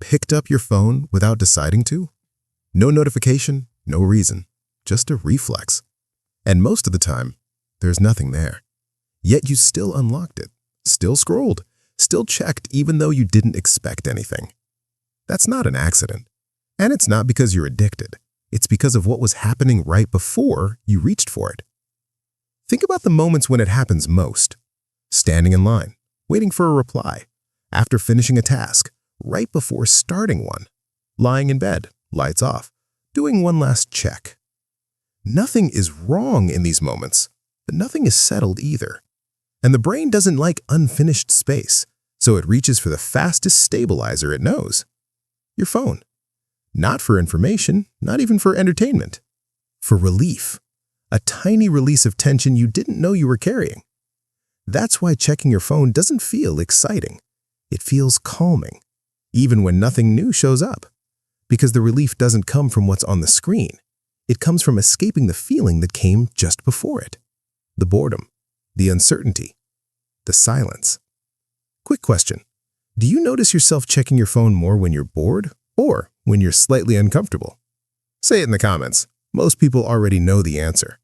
picked up your phone without deciding to? No notification, no reason, just a reflex. And most of the time, there's nothing there. Yet you still unlocked it, still scrolled, still checked even though you didn't expect anything. That's not an accident. And it's not because you're addicted. It's because of what was happening right before you reached for it. Think about the moments when it happens most. Standing in line, waiting for a reply, after finishing a task, right before starting one, lying in bed, lights off, doing one last check. Nothing is wrong in these moments, but nothing is settled either. And the brain doesn't like unfinished space, so it reaches for the fastest stabilizer it knows. Your phone. Not for information, not even for entertainment. For relief. A tiny release of tension you didn't know you were carrying. That's why checking your phone doesn't feel exciting. It feels calming, even when nothing new shows up. Because the relief doesn't come from what's on the screen. It comes from escaping the feeling that came just before it. The boredom, the uncertainty, the silence. Quick question. Do you notice yourself checking your phone more when you're bored or when you're slightly uncomfortable? Say it in the comments. Most people already know the answer.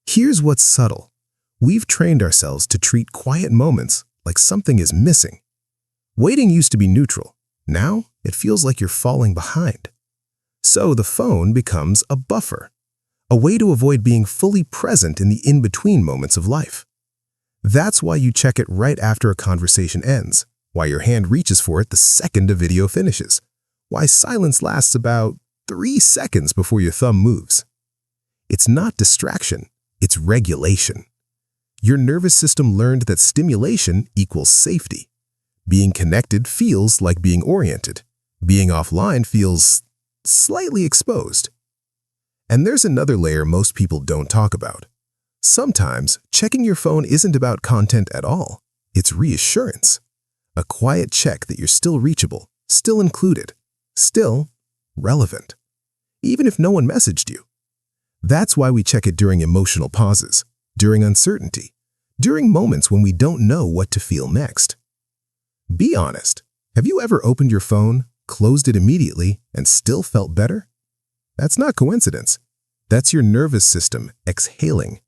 Here's what's subtle. We've trained ourselves to treat quiet moments like something is missing. Waiting used to be neutral. Now it feels like you're falling behind. So the phone becomes a buffer, a way to avoid being fully present in the in-between moments of life. That's why you check it right after a conversation ends, why your hand reaches for it the second a video finishes, why silence lasts about 3 seconds before your thumb moves. It's not distraction, it's regulation. Your nervous system learned that stimulation equals safety. Being connected feels like being oriented. Being offline feels slightly exposed. And there's another layer most people don't talk about. Sometimes, checking your phone isn't about content at all. It's reassurance. A quiet check that you're still reachable, still included, still relevant, even if no one messaged you. That's why we check it during emotional pauses, during uncertainty, during moments when we don't know what to feel next. Be honest. Have you ever opened your phone, closed it immediately, and still felt better? That's not coincidence. That's your nervous system exhaling.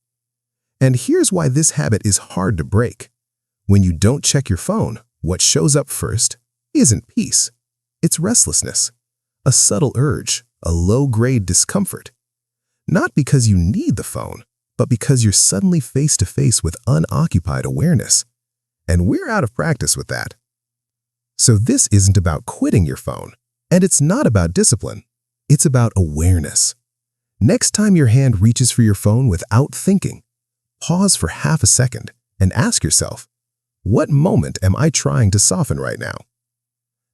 And here's why this habit is hard to break. When you don't check your phone, what shows up first isn't peace. It's restlessness, a subtle urge, a low-grade discomfort. Not because you need the phone, but because you're suddenly face-to-face with unoccupied awareness. And we're out of practice with that. So this isn't about quitting your phone, and it's not about discipline. It's about awareness. Next time your hand reaches for your phone without thinking, pause for half a second and ask yourself, what moment am I trying to soften right now?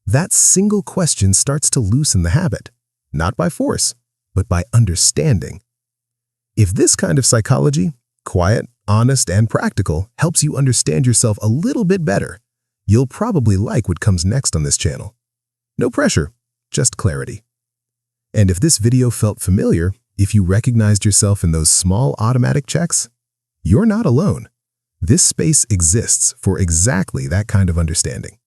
That single question starts to loosen the habit, not by force, but by understanding. If this kind of psychology, quiet, honest, and practical, helps you understand yourself a little bit better, you'll probably like what comes next on this channel. No pressure, just clarity. And if this video felt familiar, if you recognized yourself in those small automatic checks, you're not alone. This space exists for exactly that kind of understanding.